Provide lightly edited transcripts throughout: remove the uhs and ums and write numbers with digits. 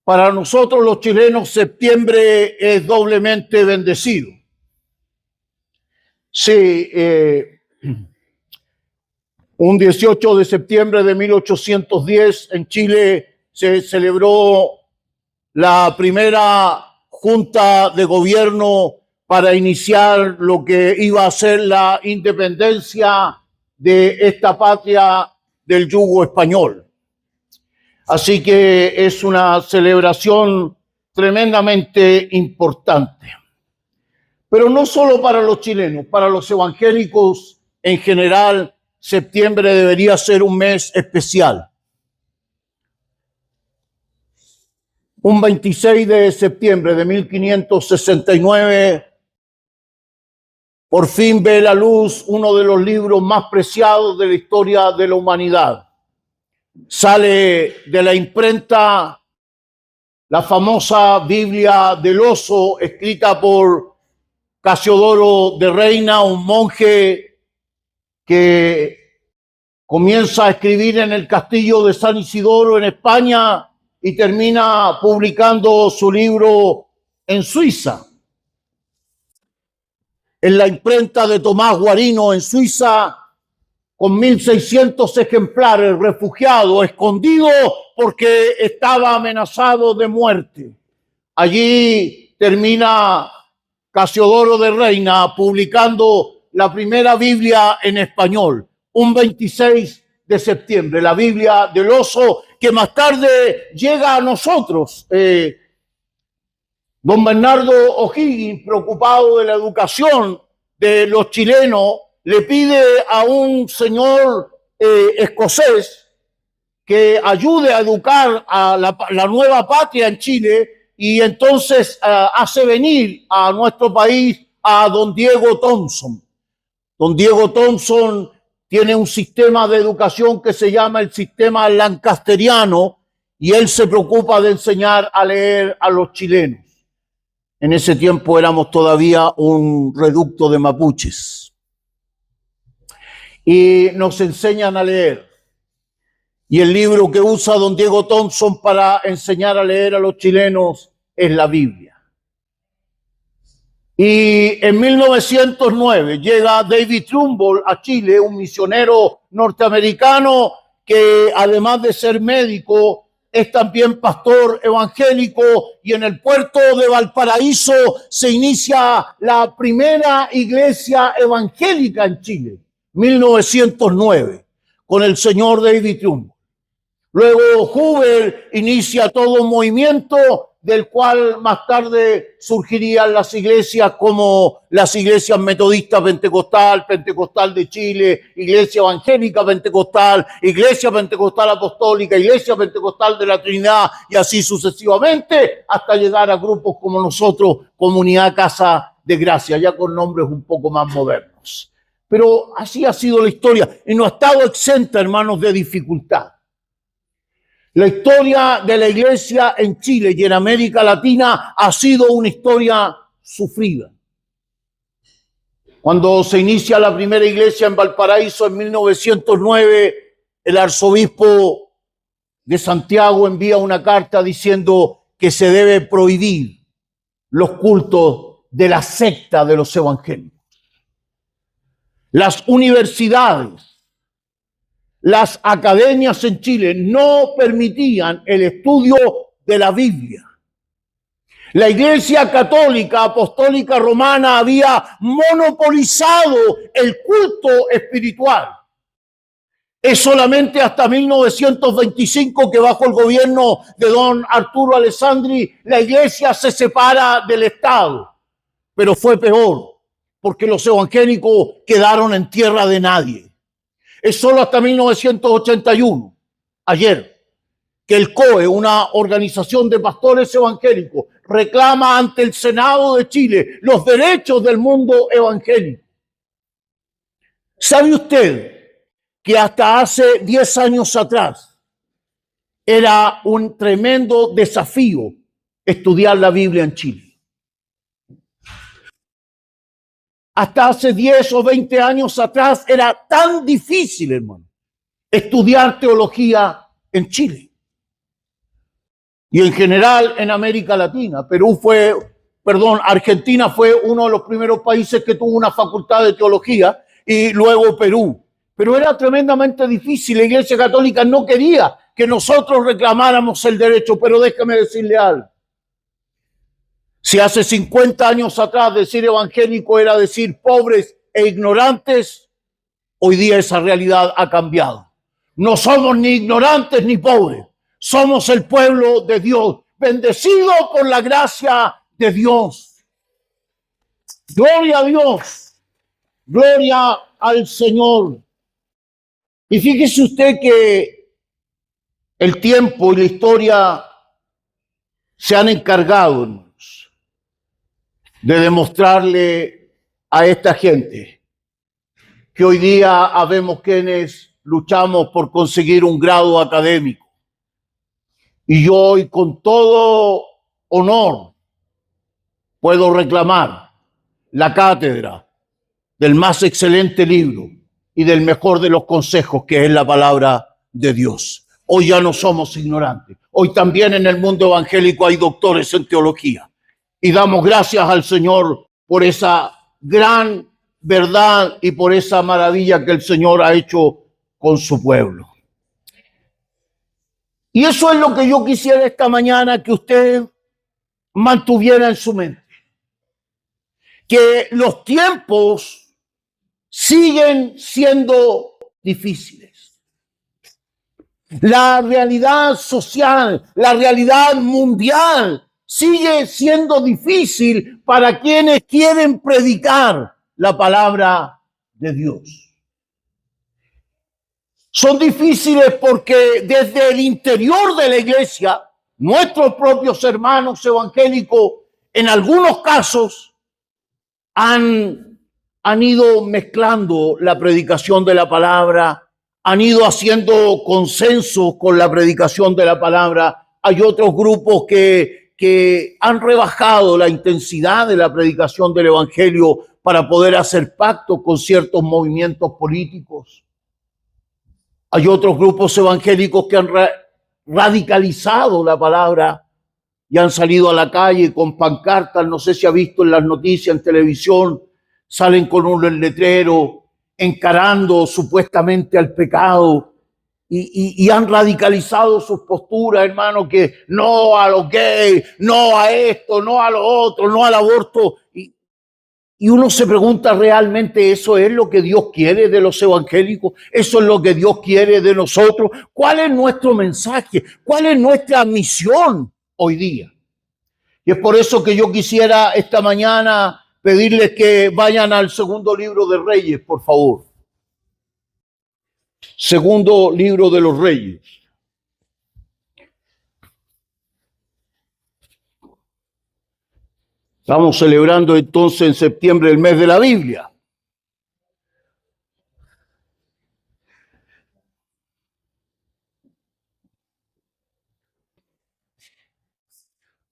Para nosotros los chilenos, septiembre es doblemente bendecido. Sí, un 18 de septiembre de 1810 en Chile se celebró la primera junta de gobierno para iniciar lo que iba a ser la independencia de esta patria del yugo español. Así que es una celebración tremendamente importante. Pero no solo para los chilenos, para los evangélicos en general, septiembre debería ser un mes especial. Un 26 de septiembre de 1569, por fin ve la luz uno de los libros más preciados de la historia de la humanidad. Sale de la imprenta la famosa Biblia del Oso, escrita por Casiodoro de Reina, un monje que comienza a escribir en el castillo de San Isidoro en España y termina publicando su libro en Suiza. En la imprenta de Tomás Guarino en Suiza, con 1.600 ejemplares, refugiado, escondido porque estaba amenazado de muerte. Allí termina Casiodoro de Reina publicando la primera Biblia en español, un 26 de septiembre, la Biblia del Oso, que más tarde llega a nosotros. Don Bernardo O'Higgins, preocupado de la educación de los chilenos, le pide a un señor escocés que ayude a educar a la nueva patria en Chile, y entonces hace venir a nuestro país a don Diego Thompson. Don Diego Thompson tiene un sistema de educación que se llama el sistema lancasteriano, y él se preocupa de enseñar a leer a los chilenos. En ese tiempo éramos todavía un reducto de mapuches. Y nos enseñan a leer. Y el libro que usa don Diego Thompson para enseñar a leer a los chilenos es la Biblia. Y en 1909 llega David Trumbull a Chile, un misionero norteamericano que además de ser médico es también pastor evangélico, y en el puerto de Valparaíso se inicia la primera iglesia evangélica en Chile, 1909, con el señor David Trumbull. Luego Hoover inicia todo un movimiento del cual más tarde surgirían las iglesias como las iglesias metodistas pentecostal, Pentecostal de Chile, Iglesia Evangélica Pentecostal, Iglesia Pentecostal Apostólica, Iglesia Pentecostal de la Trinidad, y así sucesivamente, hasta llegar a grupos como nosotros, Comunidad Casa de Gracia, ya con nombres un poco más modernos. Pero así ha sido la historia y no ha estado exenta, hermanos, de dificultad. La historia de la iglesia en Chile y en América Latina ha sido una historia sufrida. Cuando se inicia la primera iglesia en Valparaíso en 1909, el arzobispo de Santiago envía una carta diciendo que se debe prohibir los cultos de la secta de los evangélicos. Las universidades, las academias en Chile no permitían el estudio de la Biblia. La Iglesia Católica Apostólica Romana había monopolizado el culto espiritual. Es solamente hasta 1925 que bajo el gobierno de don Arturo Alessandri la Iglesia se separa del Estado. Pero fue peor, porque los evangélicos quedaron en tierra de nadie. Es solo hasta 1981, ayer, que el COE, una organización de pastores evangélicos, reclama ante el Senado de Chile los derechos del mundo evangélico. ¿Sabe usted que hasta hace 10 años atrás era un tremendo desafío estudiar la Biblia en Chile? Hasta hace 10 o 20 años atrás era tan difícil, hermano, estudiar teología en Chile. y en general en América Latina. Argentina fue uno de los primeros países que tuvo una facultad de teología y luego Perú. Pero era tremendamente difícil. La Iglesia Católica no quería que nosotros reclamáramos el derecho, pero déjeme decirle algo. Si hace 50 años atrás decir evangélico era decir pobres e ignorantes, hoy día esa realidad ha cambiado. No somos ni ignorantes ni pobres. Somos el pueblo de Dios, bendecido por la gracia de Dios. Gloria a Dios. Gloria al Señor. Y fíjese usted que el tiempo y la historia se han encargado, hermanos, de demostrarle a esta gente que hoy día habemos quienes luchamos por conseguir un grado académico. Y yo hoy con todo honor puedo reclamar la cátedra del más excelente libro y del mejor de los consejos, que es la palabra de Dios. Hoy ya no somos ignorantes. Hoy también en el mundo evangélico hay doctores en teología. Y damos gracias al Señor por esa gran verdad y por esa maravilla que el Señor ha hecho con su pueblo. Y eso es lo que yo quisiera esta mañana que usted mantuviera en su mente. Que los tiempos siguen siendo difíciles. La realidad social, la realidad mundial sigue siendo difícil para quienes quieren predicar la palabra de Dios. Son difíciles porque desde el interior de la iglesia, nuestros propios hermanos evangélicos, en algunos casos, han ido mezclando la predicación de la palabra, han ido haciendo consenso con la predicación de la palabra. Hay otros grupos que han rebajado la intensidad de la predicación del evangelio para poder hacer pacto con ciertos movimientos políticos. Hay otros grupos evangélicos que han radicalizado la palabra y han salido a la calle con pancartas. No sé si ha visto en las noticias, en televisión, salen con un letrero encarando supuestamente al pecado y han radicalizado sus posturas, hermano, que no a los gays, no a esto, no a lo otro, no al aborto. Y uno se pregunta, ¿realmente eso es lo que Dios quiere de los evangélicos? ¿Eso es lo que Dios quiere de nosotros? ¿Cuál es nuestro mensaje? ¿Cuál es nuestra misión hoy día? Y es por eso que yo quisiera esta mañana pedirles que vayan al segundo libro de Reyes, por favor. Segundo libro de los Reyes. Estamos celebrando entonces en septiembre el mes de la Biblia.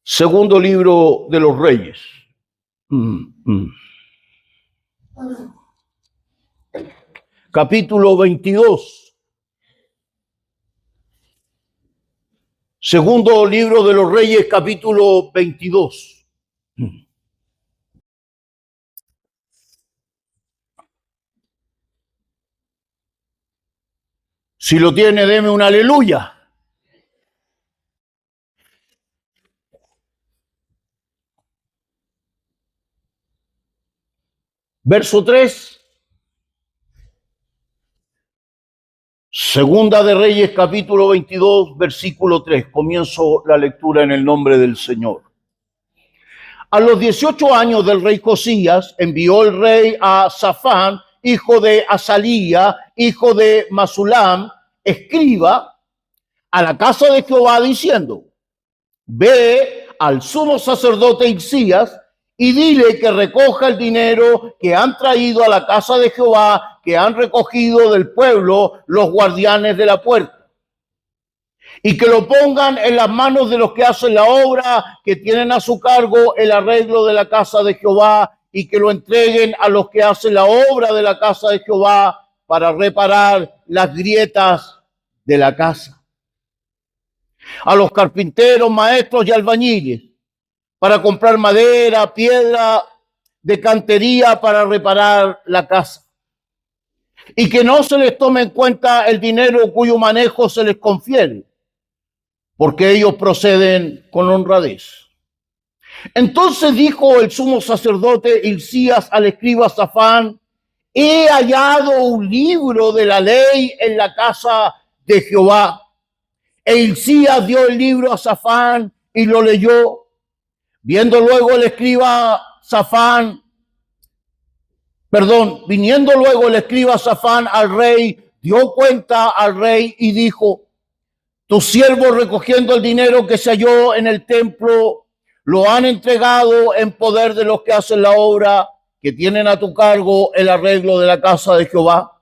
Segundo libro de los Reyes. Capítulo 22. Segundo libro de los Reyes, capítulo 22. Si lo tiene, deme un aleluya. Verso 3. Segunda de Reyes, capítulo 22, versículo 3. Comienzo la lectura en el nombre del Señor. A los 18 años del rey Josías, envió el rey a Safán, hijo de Azalía, hijo de Masulam, escriba, a la casa de Jehová, diciendo: ve al sumo sacerdote Hilcías y dile que recoja el dinero que han traído a la casa de Jehová, que han recogido del pueblo los guardianes de la puerta, y que lo pongan en las manos de los que hacen la obra, que tienen a su cargo el arreglo de la casa de Jehová, y que lo entreguen a los que hacen la obra de la casa de Jehová para reparar las grietas de la casa. a los carpinteros, maestros y albañiles para comprar madera, piedra de cantería para reparar la casa. Y que no se les tome en cuenta el dinero cuyo manejo se les confiere, porque ellos proceden con honradez. Entonces dijo el sumo sacerdote Hilcías al escriba Safán: he hallado un libro de la ley en la casa de Jehová. E Hilcías dio el libro a Safán y lo leyó. Viniendo luego el escriba Safán al rey, dio cuenta al rey y dijo: tus siervos, recogiendo el dinero que se halló en el templo, lo han entregado en poder de los que hacen la obra, que tienen a tu cargo el arreglo de la casa de Jehová.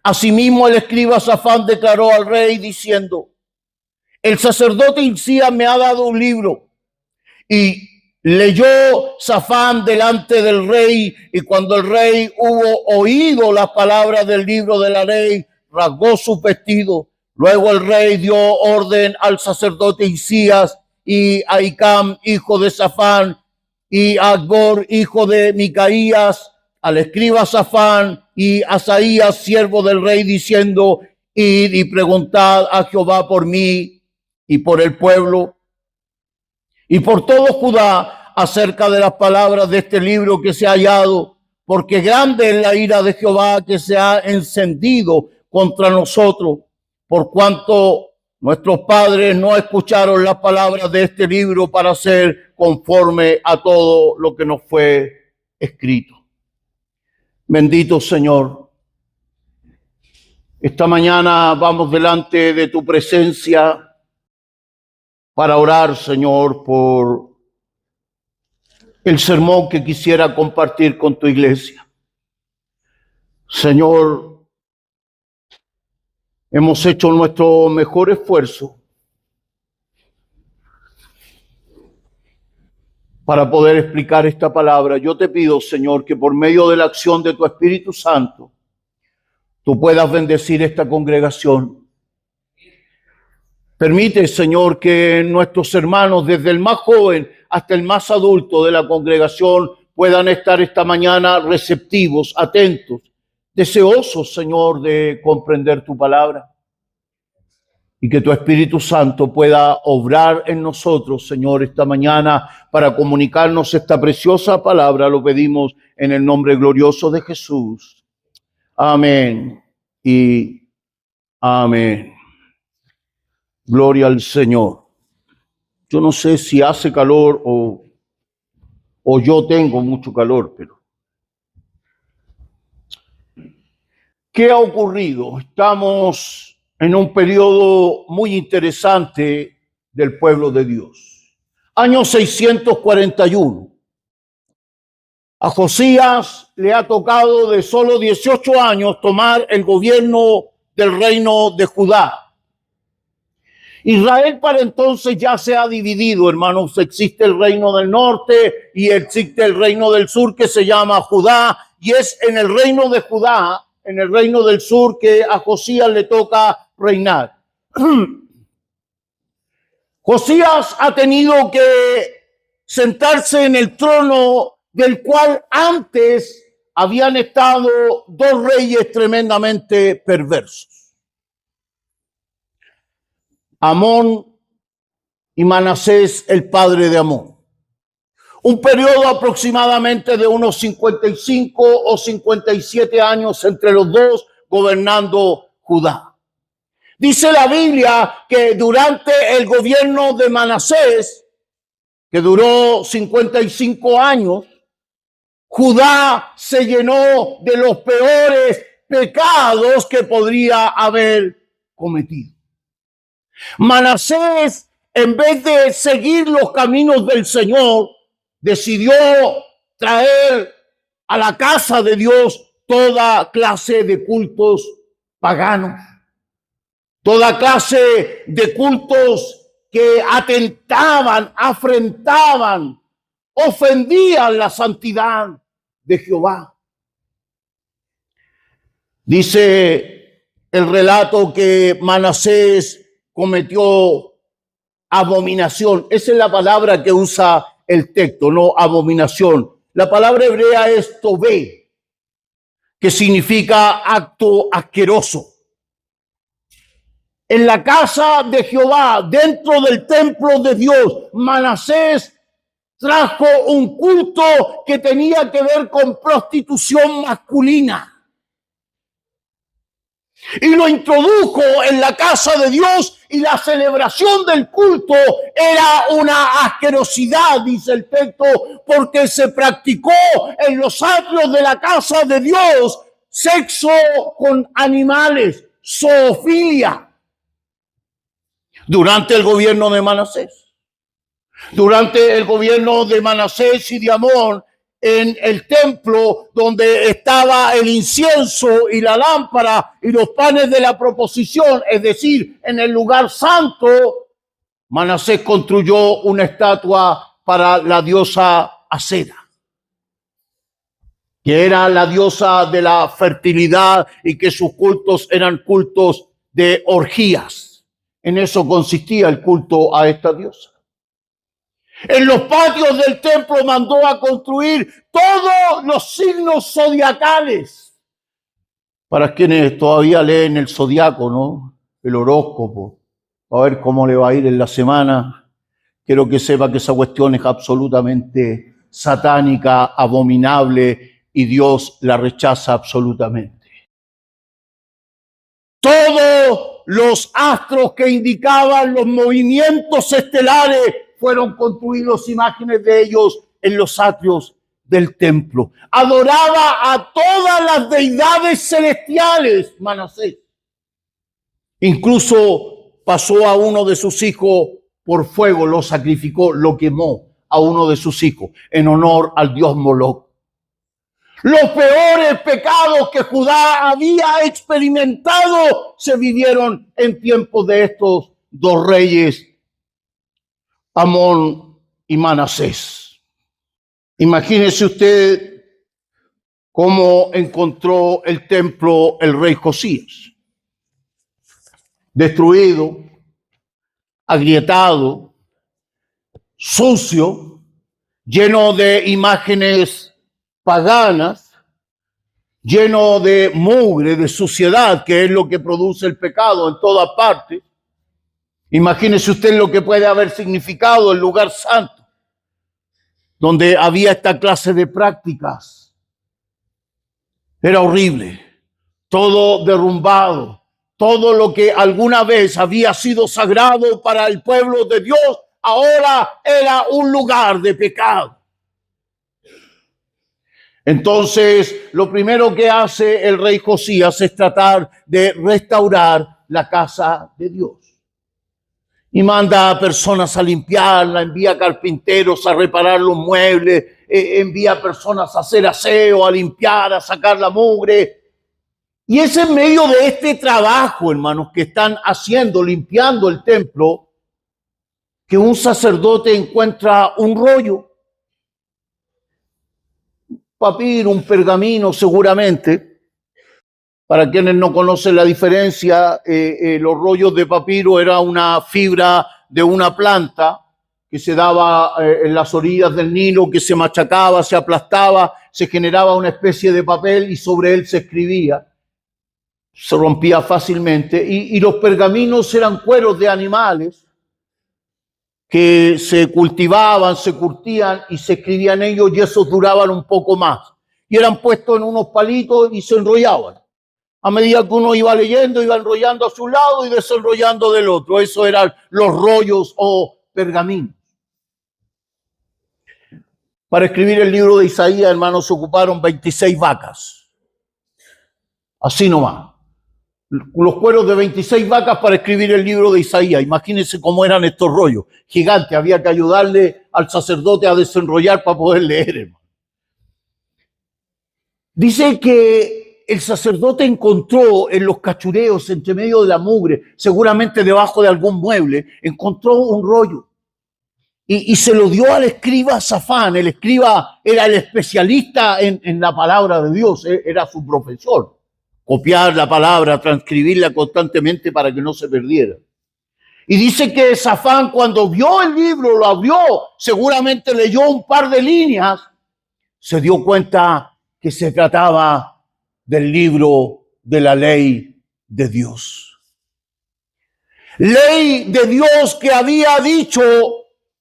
Asimismo, el escriba Safán declaró al rey diciendo: el sacerdote Hilcías me ha dado un libro. Y leyó Safán delante del rey, y cuando el rey hubo oído las palabras del libro de la ley, rasgó su vestido. Luego el rey dio orden al sacerdote Hilcías y a Hicam, hijo de Safán, y a Acbor, hijo de Micaías, al escriba Safán y a Asaías, siervo del rey, diciendo: id y preguntad a Jehová por mí y por el pueblo y por todo Judá acerca de las palabras de este libro que se ha hallado, porque grande es la ira de Jehová que se ha encendido contra nosotros, por cuanto nuestros padres no escucharon las palabras de este libro para hacer conforme a todo lo que nos fue escrito. Bendito Señor, esta mañana vamos delante de tu presencia para orar, Señor, por el sermón que quisiera compartir con tu iglesia. Señor, hemos hecho nuestro mejor esfuerzo para poder explicar esta palabra. Yo te pido, Señor, que por medio de la acción de tu Espíritu Santo, tú puedas bendecir esta congregación. Permite, Señor, que nuestros hermanos, desde el más joven hasta el más adulto de la congregación, puedan estar esta mañana receptivos, atentos, deseosos, Señor, de comprender tu palabra. Y que tu Espíritu Santo pueda obrar en nosotros, Señor, esta mañana para comunicarnos esta preciosa palabra. Lo pedimos en el nombre glorioso de Jesús. Amén y amén. Gloria al Señor. Yo no sé si hace calor o yo tengo mucho calor, pero ¿qué ha ocurrido? Estamos en un periodo muy interesante del pueblo de Dios. Año 641. A Josías le ha tocado de solo 18 años tomar el gobierno del reino de Judá. Israel para entonces ya se ha dividido, hermanos. Existe el reino del norte y existe el reino del sur que se llama Judá, y es en el reino de Judá, en el reino del sur, que a Josías le toca reinar. Josías ha tenido que sentarse en el trono del cual antes habían estado dos reyes tremendamente perversos: Amón y Manasés, el padre de Amón. Un periodo aproximadamente de unos 55 o 57 años entre los dos gobernando Judá. Dice la Biblia que durante el gobierno de Manasés, que duró 55 años, Judá se llenó de los peores pecados que podría haber cometido. Manasés, en vez de seguir los caminos del Señor, decidió traer a la casa de Dios toda clase de cultos paganos, toda clase de cultos que atentaban, afrentaban, ofendían la santidad de Jehová. Dice el relato que Manasés cometió abominación. Esa es la palabra que usa el texto, no abominación. La palabra hebrea es tobé, que significa acto asqueroso. En la casa de Jehová, dentro del templo de Dios, Manasés trajo un culto que tenía que ver con prostitución masculina. Y lo introdujo en la casa de Dios, y la celebración del culto era una asquerosidad, dice el texto, porque se practicó en los atrios de la casa de Dios sexo con animales, zoofilia, durante el gobierno de Manasés. Durante el gobierno de Manasés y de Amón, en el templo donde estaba el incienso y la lámpara y los panes de la proposición, es decir, en el lugar santo, Manasés construyó una estatua para la diosa Acera, que era la diosa de la fertilidad y que sus cultos eran cultos de orgías. En eso consistía el culto a esta diosa. En los patios del templo mandó a construir todos los signos zodiacales. Para quienes todavía leen el zodiaco, ¿no? El horóscopo, a ver cómo le va a ir en la semana. Quiero que sepa que esa cuestión es absolutamente satánica, abominable, y Dios la rechaza absolutamente. Todos los astros que indicaban los movimientos estelares fueron construidos, imágenes de ellos en los atrios del templo. Adoraba a todas las deidades celestiales, Manasés. Incluso pasó a uno de sus hijos por fuego, lo sacrificó, lo quemó a uno de sus hijos en honor al dios Moloc. Los peores pecados que Judá había experimentado se vivieron en tiempos de estos dos reyes, Amón y Manasés. Imagínese usted cómo encontró el templo el rey Josías. Destruido, agrietado, sucio, lleno de imágenes paganas, lleno de mugre, de suciedad, que es lo que produce el pecado en todas partes. Imagínese usted lo que puede haber significado el lugar santo, donde había esta clase de prácticas. Era horrible, todo derrumbado, todo lo que alguna vez había sido sagrado para el pueblo de Dios, ahora era un lugar de pecado. Entonces, lo primero que hace el rey Josías es tratar de restaurar la casa de Dios. Y manda a personas a limpiarla, envía carpinteros a reparar los muebles, envía personas a hacer aseo, a limpiar, a sacar la mugre. Y es en medio de este trabajo, hermanos, que están haciendo, limpiando el templo, que un sacerdote encuentra un rollo, papiro, un pergamino seguramente. Para quienes no conocen la diferencia, los rollos de papiro era una fibra de una planta que se daba en las orillas del Nilo, que se machacaba, se aplastaba, se generaba una especie de papel y sobre él se escribía. Se rompía fácilmente. Y los pergaminos eran cueros de animales que se cultivaban, se curtían y se escribían ellos, y esos duraban un poco más. Y eran puestos en unos palitos y se enrollaban. A medida que uno iba leyendo, iba enrollando a su lado y desenrollando del otro. Eso eran los rollos o pergaminos. Para escribir el libro de Isaías, hermanos, se ocuparon 26 vacas. Así nomás. Los cueros de 26 vacas para escribir el libro de Isaías. Imagínense cómo eran estos rollos. Gigantes. Había que ayudarle al sacerdote a desenrollar para poder leer, hermano. Dice que el sacerdote encontró en los cachureos, entre medio de la mugre, seguramente debajo de algún mueble, encontró un rollo. Y se lo dio al escriba Safán. El escriba era el especialista en la palabra de Dios, era su profesor. Copiar la palabra, transcribirla constantemente para que no se perdiera. Y dice que Safán, cuando vio el libro, lo abrió, seguramente leyó un par de líneas, se dio cuenta que se trataba del libro de la ley de Dios. Ley de Dios que había dicho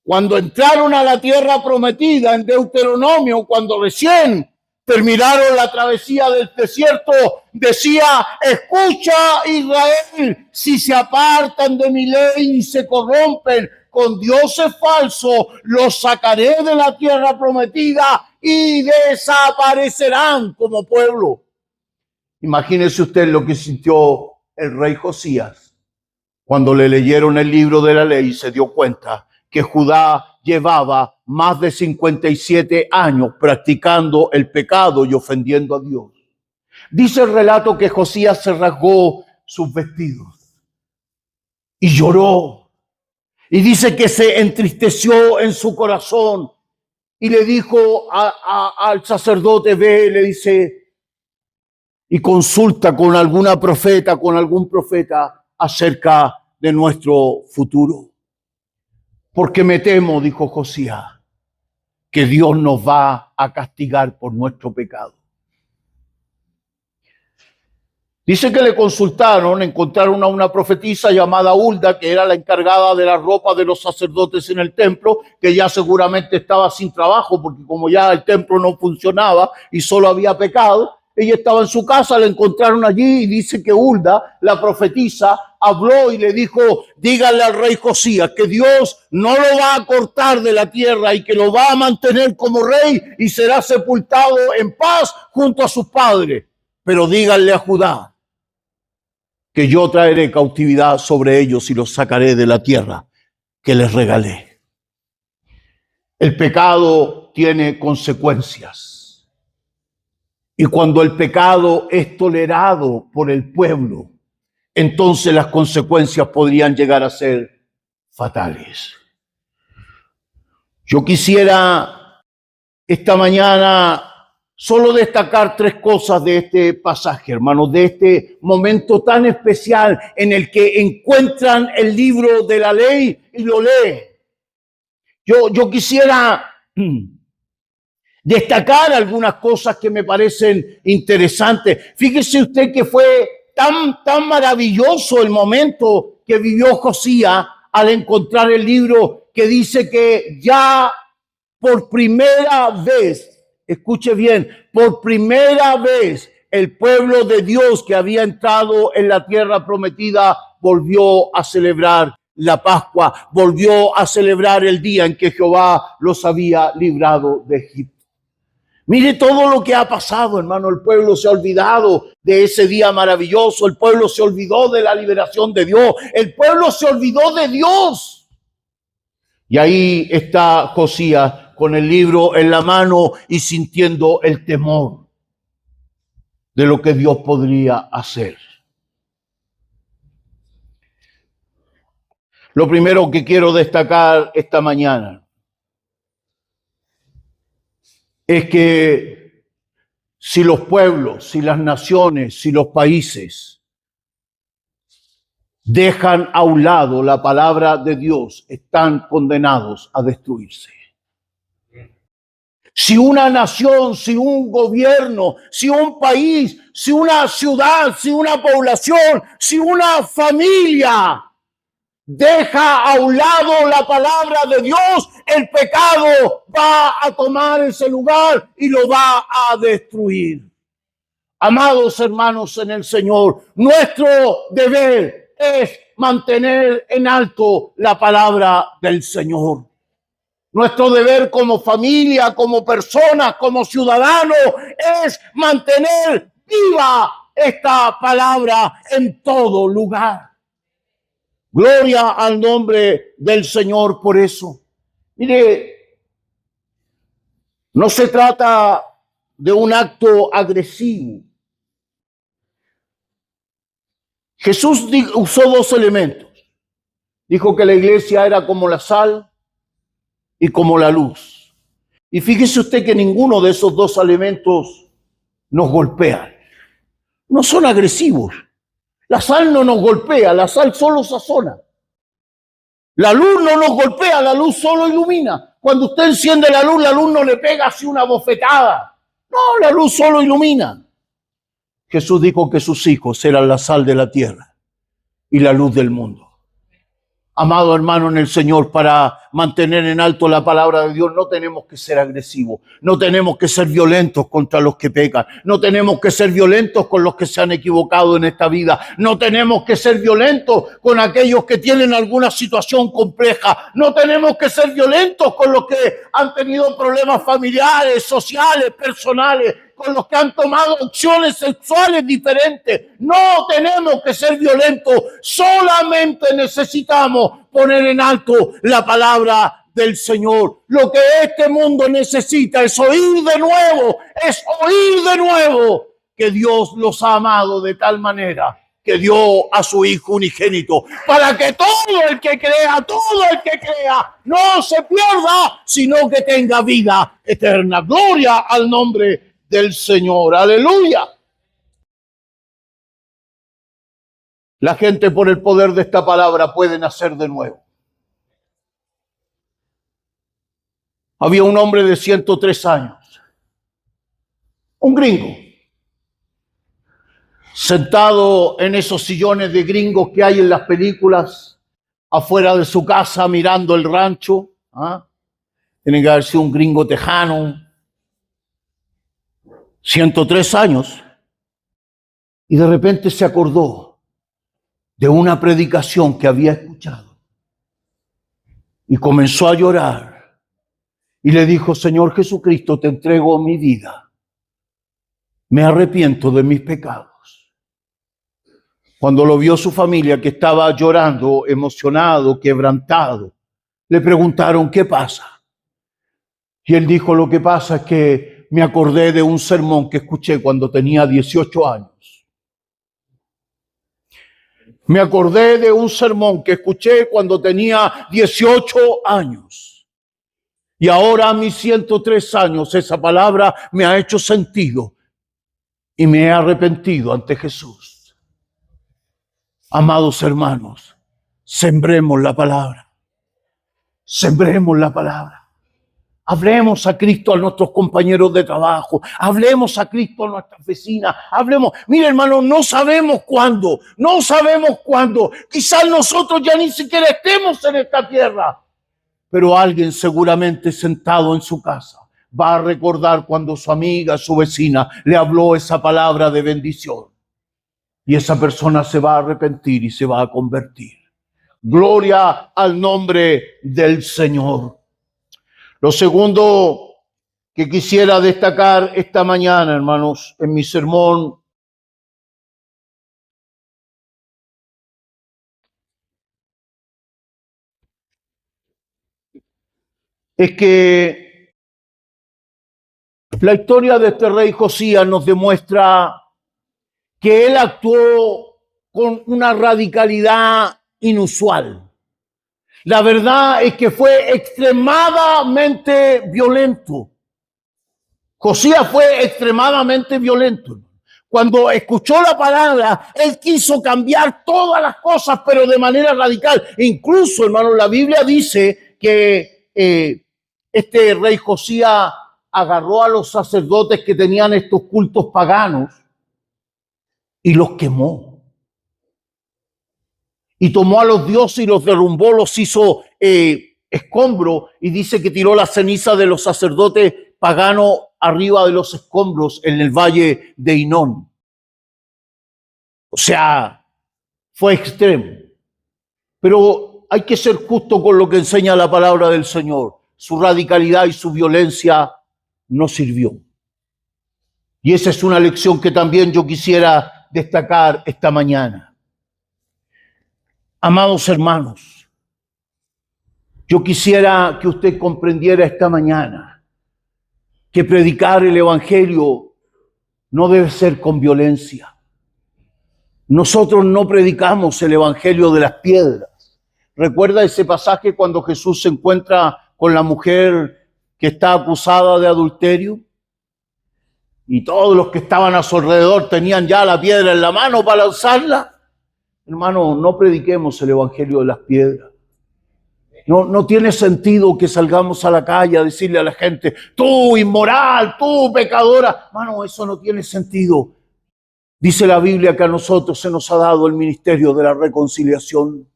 cuando entraron a la tierra prometida en Deuteronomio, cuando recién terminaron la travesía del desierto, decía: escucha, Israel, si se apartan de mi ley y se corrompen con dioses falsos, los sacaré de la tierra prometida y desaparecerán como pueblo. Imagínese usted lo que sintió el rey Josías cuando le leyeron el libro de la ley y se dio cuenta que Judá llevaba más de 57 años practicando el pecado y ofendiendo a Dios. Dice el relato que Josías se rasgó sus vestidos y lloró. Y dice que se entristeció en su corazón y le dijo al sacerdote: ve, le dice, y consulta con alguna profeta, con algún profeta acerca de nuestro futuro. Porque me temo, dijo Josías, que Dios nos va a castigar por nuestro pecado. Dice que le consultaron, encontraron a una profetisa llamada Hulda, que era la encargada de la ropa de los sacerdotes en el templo, que ya seguramente estaba sin trabajo, porque como ya el templo no funcionaba y solo había pecado, ella estaba en su casa, la encontraron allí y dice que Hulda, la profetisa, habló y le dijo: díganle al rey Josías que Dios no lo va a cortar de la tierra y que lo va a mantener como rey y será sepultado en paz junto a sus padres. Pero díganle a Judá que yo traeré cautividad sobre ellos y los sacaré de la tierra que les regalé. El pecado tiene consecuencias. Y cuando el pecado es tolerado por el pueblo, entonces las consecuencias podrían llegar a ser fatales. Yo quisiera esta mañana solo destacar 3 cosas de este pasaje, hermanos, de este momento tan especial en el que encuentran el libro de la ley y lo leen. Yo quisiera destacar algunas cosas que me parecen interesantes. Fíjese usted que fue tan maravilloso el momento que vivió Josías al encontrar el libro, que dice que ya por primera vez, escuche bien, por primera vez el pueblo de Dios que había entrado en la tierra prometida volvió a celebrar la Pascua, volvió a celebrar el día en que Jehová los había librado de Egipto. Mire todo lo que ha pasado, hermano. El pueblo se ha olvidado de ese día maravilloso. El pueblo se olvidó de la liberación de Dios. El pueblo se olvidó de Dios. Y ahí está Josías con el libro en la mano y sintiendo el temor de lo que Dios podría hacer. Lo primero que quiero destacar esta mañana es que si los pueblos, si las naciones, si los países dejan a un lado la palabra de Dios, están condenados a destruirse. Si una nación, si un gobierno, si un país, si una ciudad, si una población, si una familia deja a un lado la palabra de Dios, el pecado va a tomar ese lugar y lo va a destruir. Amados hermanos en el Señor, nuestro deber es mantener en alto la palabra del Señor. Nuestro deber como familia, como personas, como ciudadanos, es mantener viva esta palabra en todo lugar. Gloria al nombre del Señor por eso. Mire, no se trata de un acto agresivo. Jesús usó 2 elementos. Dijo que la iglesia era como la sal y como la luz. Y fíjese usted que ninguno de esos 2 elementos nos golpean. No son agresivos. La sal no nos golpea, la sal solo sazona. La luz no nos golpea, la luz solo ilumina. Cuando usted enciende la luz no le pega así una bofetada. No, la luz solo ilumina. Jesús dijo que sus hijos eran la sal de la tierra y la luz del mundo. Amado hermano en el Señor, para mantener en alto la palabra de Dios no tenemos que ser agresivos, no tenemos que ser violentos contra los que pecan, no tenemos que ser violentos con los que se han equivocado en esta vida, no tenemos que ser violentos con aquellos que tienen alguna situación compleja, no tenemos que ser violentos con los que han tenido problemas familiares, sociales, personales, con los que han tomado opciones sexuales diferentes. No tenemos que ser violentos, solamente necesitamos poner en alto la palabra del Señor. Lo que este mundo necesita es oír de nuevo que Dios los ha amado de tal manera que dio a su Hijo unigénito, para que todo el que crea, no se pierda, sino que tenga vida eterna. Gloria al nombre del Señor. Aleluya. La gente, por el poder de esta palabra, puede nacer de nuevo. Había un hombre de 103 años, un gringo, sentado en esos sillones de gringos que hay en las películas, afuera de su casa mirando el rancho. Tiene que haber sido un gringo tejano, 103 años, y de repente se acordó de una predicación que había escuchado y comenzó a llorar y le dijo: Señor Jesucristo, te entrego mi vida, me arrepiento de mis pecados. Cuando lo vio su familia, que estaba llorando, emocionado, quebrantado, le preguntaron: ¿qué pasa? Y él dijo: lo que pasa es que me acordé de un sermón que escuché cuando tenía 18 años. Me acordé de un sermón que escuché cuando tenía 18 años. Y ahora a mis 103 años esa palabra me ha hecho sentido y me he arrepentido ante Jesús. Amados hermanos, sembremos la palabra. Sembremos la palabra. Hablemos a Cristo a nuestros compañeros de trabajo. Hablemos a Cristo a nuestras vecinas. Hablemos. Mire, hermano, no sabemos cuándo. Quizás nosotros ya ni siquiera estemos en esta tierra. Pero alguien seguramente sentado en su casa va a recordar cuando su amiga, su vecina, le habló esa palabra de bendición. Y esa persona se va a arrepentir y se va a convertir. Gloria al nombre del Señor. Lo segundo que quisiera destacar esta mañana, hermanos, en mi sermón, es que la historia de este rey Josías nos demuestra que él actuó con una radicalidad inusual. La verdad es que fue extremadamente violento. Josías fue extremadamente violento. Cuando escuchó la palabra, él quiso cambiar todas las cosas, pero de manera radical. Incluso, hermano, la Biblia dice que este rey Josías agarró a los sacerdotes que tenían estos cultos paganos y los quemó. Y tomó a los dioses y los derrumbó, los hizo escombros, y dice que tiró la ceniza de los sacerdotes paganos arriba de los escombros en el valle de Hinón. O sea, fue extremo. Pero hay que ser justo con lo que enseña la palabra del Señor. Su radicalidad y su violencia no sirvió. Y esa es una lección que también yo quisiera destacar esta mañana. Amados hermanos, yo quisiera que usted comprendiera esta mañana que predicar el Evangelio no debe ser con violencia. Nosotros no predicamos el Evangelio de las piedras. ¿Recuerda ese pasaje cuando Jesús se encuentra con la mujer que está acusada de adulterio? Y todos los que estaban a su alrededor tenían ya la piedra en la mano para lanzarla. Hermano, no prediquemos el Evangelio de las piedras. No tiene sentido que salgamos a la calle a decirle a la gente, tú inmoral, tú pecadora. Mano, eso no tiene sentido. Dice la Biblia que a nosotros se nos ha dado el ministerio de la reconciliación.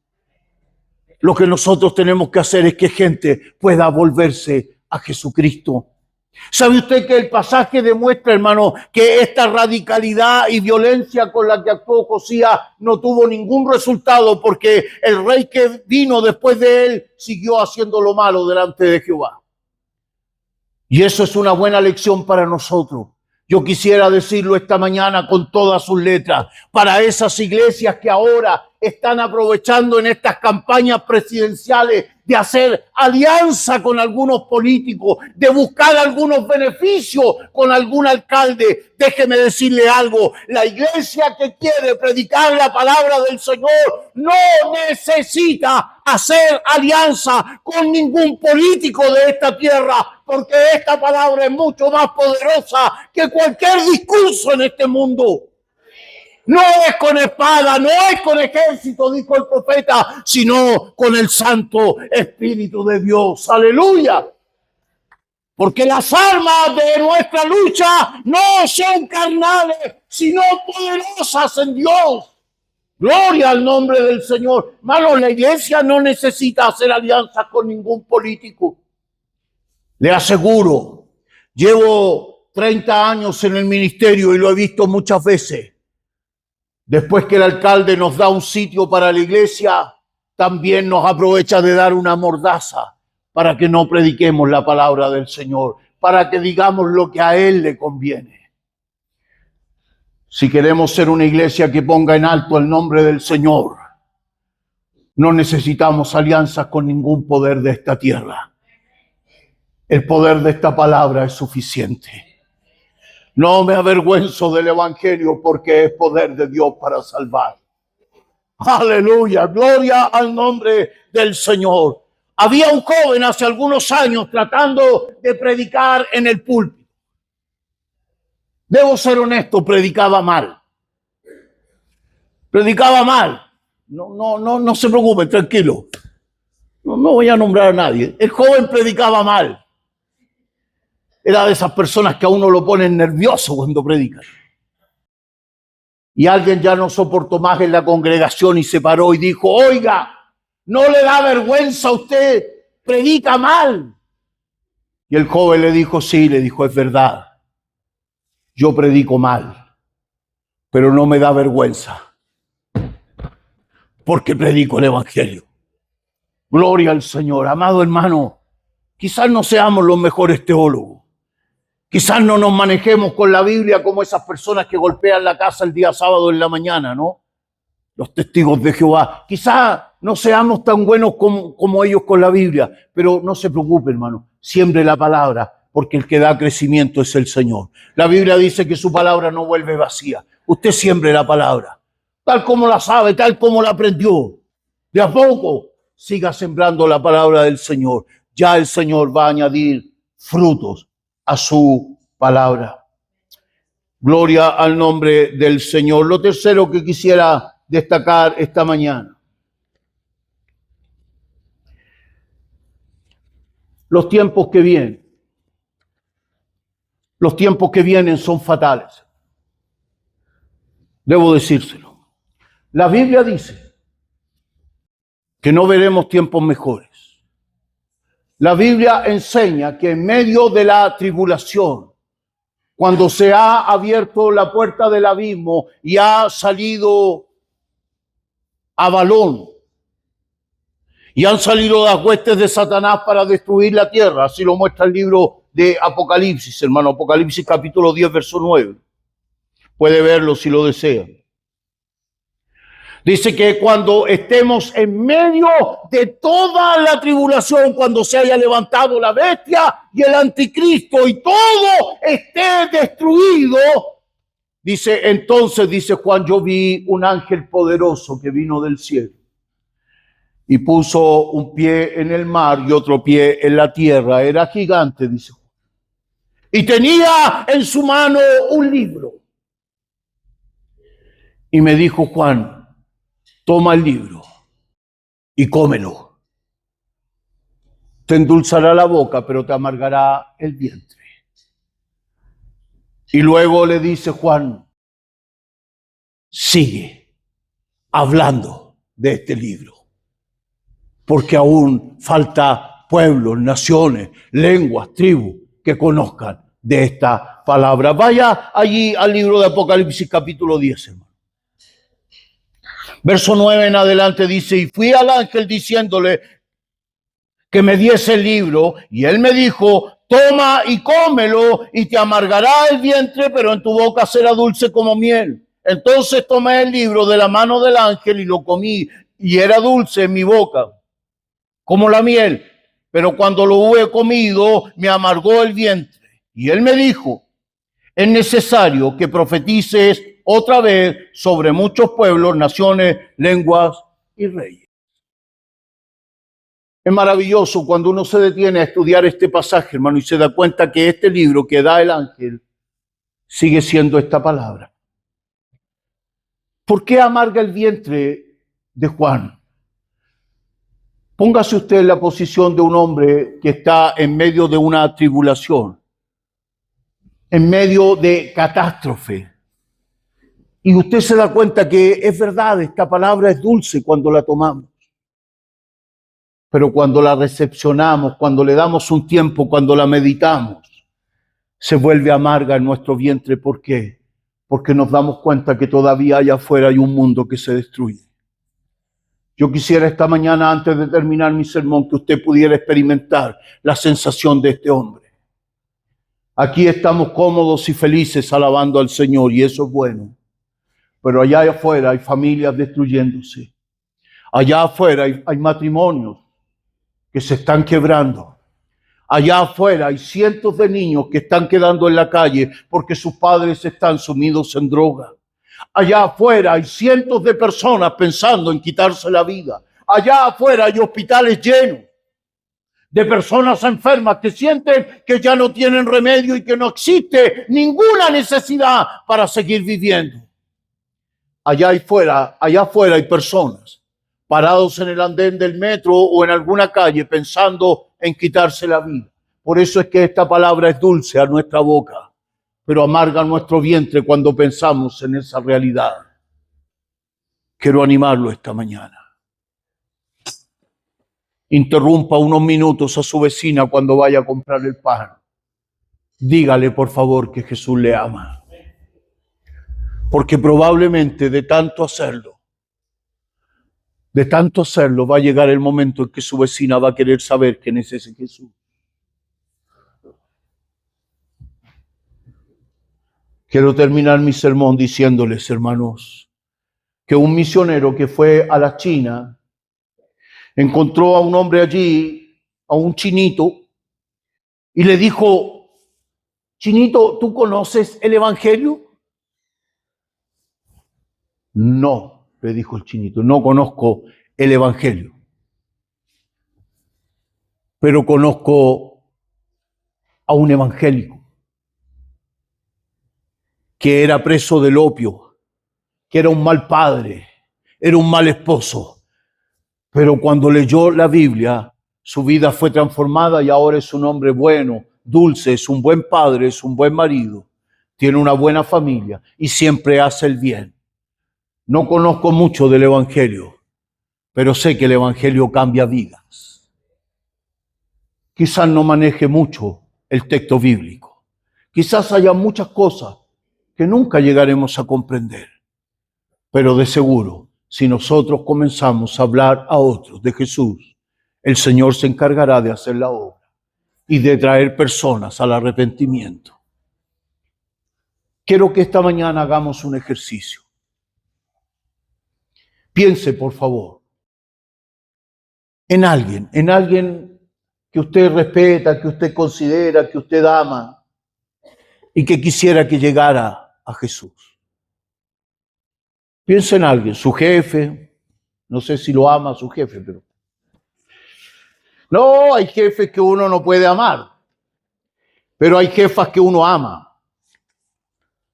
Lo que nosotros tenemos que hacer es que gente pueda volverse a Jesucristo. ¿Sabe usted que el pasaje demuestra, hermano, que esta radicalidad y violencia con la que actuó Josías no tuvo ningún resultado porque el rey que vino después de él siguió haciendo lo malo delante de Jehová? Y eso es una buena lección para nosotros. Yo quisiera decirlo esta mañana con todas sus letras, para esas iglesias que ahora están aprovechando en estas campañas presidenciales de hacer alianza con algunos políticos, de buscar algunos beneficios con algún alcalde. Déjeme decirle algo, la iglesia que quiere predicar la palabra del Señor no necesita hacer alianza con ningún político de esta tierra, porque esta palabra es mucho más poderosa que cualquier discurso en este mundo. No es con espada, no es con ejército, dijo el profeta, sino con el Santo Espíritu de Dios. ¡Aleluya! Porque las armas de nuestra lucha no son carnales, sino poderosas en Dios. Gloria al nombre del Señor. Hermano, la iglesia no necesita hacer alianzas con ningún político. Le aseguro, llevo 30 años en el ministerio y lo he visto muchas veces. Después que el alcalde nos da un sitio para la iglesia, también nos aprovecha de dar una mordaza para que no prediquemos la palabra del Señor, para que digamos lo que a Él le conviene. Si queremos ser una iglesia que ponga en alto el nombre del Señor, no necesitamos alianzas con ningún poder de esta tierra. El poder de esta palabra es suficiente. No me avergüenzo del evangelio porque es poder de Dios para salvar. Aleluya, gloria al nombre del Señor. Había un joven hace algunos años tratando de predicar en el púlpito. Debo ser honesto, predicaba mal. Predicaba mal. No se preocupen, tranquilo. No voy a nombrar a nadie. El joven predicaba mal. Era de esas personas que a uno lo ponen nervioso cuando predican. Y alguien ya no soportó más en la congregación y se paró y dijo, oiga, ¿no le da vergüenza a usted? Predica mal. Y el joven le dijo, sí, le dijo, es verdad. Yo predico mal, pero no me da vergüenza porque predico el evangelio. Gloria al Señor. Amado hermano, quizás no seamos los mejores teólogos. Quizás no nos manejemos con la Biblia como esas personas que golpean la casa el día sábado en la mañana, ¿no? Los testigos de Jehová. Quizás no seamos tan buenos como ellos con la Biblia, pero no se preocupe, hermano. Siembre la palabra, porque el que da crecimiento es el Señor. La Biblia dice que su palabra no vuelve vacía. Usted siembre la palabra, tal como la sabe, tal como la aprendió. De a poco siga sembrando la palabra del Señor. Ya el Señor va a añadir frutos a su palabra. Gloria al nombre del Señor. Lo tercero que quisiera destacar esta mañana. Los tiempos que vienen. Los tiempos que vienen son fatales. Debo decírselo. La Biblia dice que no veremos tiempos mejores. La Biblia enseña que en medio de la tribulación, cuando se ha abierto la puerta del abismo y ha salido Avalón, y han salido las huestes de Satanás para destruir la tierra, así lo muestra el libro de Apocalipsis, hermano, Apocalipsis capítulo 10, verso 9. Puede verlo si lo desea. Dice que cuando estemos en medio de toda la tribulación, cuando se haya levantado la bestia y el anticristo y todo esté destruido, dice, entonces, dice Juan, yo vi un ángel poderoso que vino del cielo y puso un pie en el mar y otro pie en la tierra. Era gigante, dice Juan. Y tenía en su mano un libro. Y me dijo Juan, toma el libro y cómelo, Te endulzará la boca, pero te amargará el vientre. Y luego le dice Juan, sigue hablando de este libro, porque aún falta pueblos, naciones, lenguas, tribus que conozcan de esta palabra. Vaya allí al libro de Apocalipsis capítulo 10, hermano. Verso 9 en adelante dice, y fui al ángel diciéndole que me diese el libro, y él me dijo, toma y cómelo, y te amargará el vientre, pero en tu boca será dulce como miel. Entonces tomé el libro de la mano del ángel y lo comí, y era dulce en mi boca, como la miel. Pero cuando lo hube comido, me amargó el vientre. Y él me dijo, es necesario que profetices otra vez sobre muchos pueblos, naciones, lenguas y reyes. Es maravilloso cuando uno se detiene a estudiar este pasaje, hermano, y se da cuenta que este libro que da el ángel sigue siendo esta palabra. ¿Por qué amarga el vientre de Juan? Póngase usted en la posición de un hombre que está en medio de una tribulación, en medio de catástrofe. Y usted se da cuenta que es verdad, esta palabra es dulce cuando la tomamos. Pero cuando la recepcionamos, cuando le damos un tiempo, cuando la meditamos, se vuelve amarga en nuestro vientre. ¿Por qué? Porque nos damos cuenta que todavía allá afuera hay un mundo que se destruye. Yo quisiera esta mañana, antes de terminar mi sermón, que usted pudiera experimentar la sensación de este hombre. Aquí estamos cómodos y felices alabando al Señor, y eso es bueno. Pero allá afuera hay familias destruyéndose. Allá afuera hay matrimonios que se están quebrando. Allá afuera hay cientos de niños que están quedando en la calle porque sus padres están sumidos en droga. Allá afuera hay cientos de personas pensando en quitarse la vida. Allá afuera hay hospitales llenos de personas enfermas que sienten que ya no tienen remedio y que no existe ninguna necesidad para seguir viviendo. Allá afuera hay personas parados en el andén del metro o en alguna calle pensando en quitarse la vida. Por eso es que esta palabra es dulce a nuestra boca, pero amarga nuestro vientre cuando pensamos en esa realidad. Quiero animarlo esta mañana. Interrumpa unos minutos a su vecina cuando vaya a comprar el pan. Dígale, por favor, que Jesús le ama. Porque probablemente de tanto hacerlo, va a llegar el momento en que su vecina va a querer saber quién es ese Jesús. Quiero terminar mi sermón diciéndoles, hermanos, que un misionero que fue a la China encontró a un hombre allí, a un chinito, y le dijo, chinito, ¿tú conoces el Evangelio? No, le dijo el chinito, no conozco el Evangelio, pero conozco a un evangélico que era preso del opio, que era un mal padre, era un mal esposo, pero cuando leyó la Biblia, su vida fue transformada y ahora es un hombre bueno, dulce, es un buen padre, es un buen marido, tiene una buena familia y siempre hace el bien. No conozco mucho del Evangelio, pero sé que el Evangelio cambia vidas. Quizás no maneje mucho el texto bíblico. Quizás haya muchas cosas que nunca llegaremos a comprender. Pero de seguro, si nosotros comenzamos a hablar a otros de Jesús, el Señor se encargará de hacer la obra y de traer personas al arrepentimiento. Quiero que esta mañana hagamos un ejercicio. Piense, por favor, en alguien que usted respeta, que usted considera, que usted ama y que quisiera que llegara a Jesús. Piense en alguien, su jefe, no sé si lo ama a su jefe, pero... No, hay jefes que uno no puede amar, pero hay jefas que uno ama.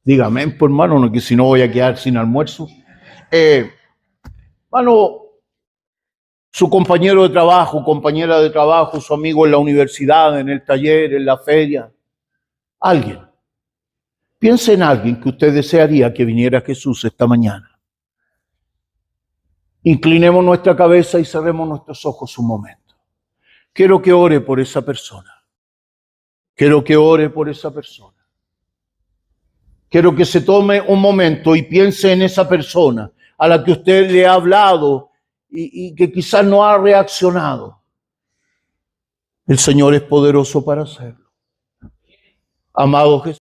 Dígame, pues hermano, no, que si no voy a quedar sin almuerzo. Hermano, su compañero de trabajo, compañera de trabajo, su amigo en la universidad, en el taller, en la feria. Alguien. Piense en alguien que usted desearía que viniera Jesús esta mañana. Inclinemos nuestra cabeza y cerremos nuestros ojos un momento. Quiero que ore por esa persona. Quiero que ore por esa persona. Quiero que se tome un momento y piense en esa persona a la que usted le ha hablado y que quizás no ha reaccionado. El Señor es poderoso para hacerlo. Amado Jesús.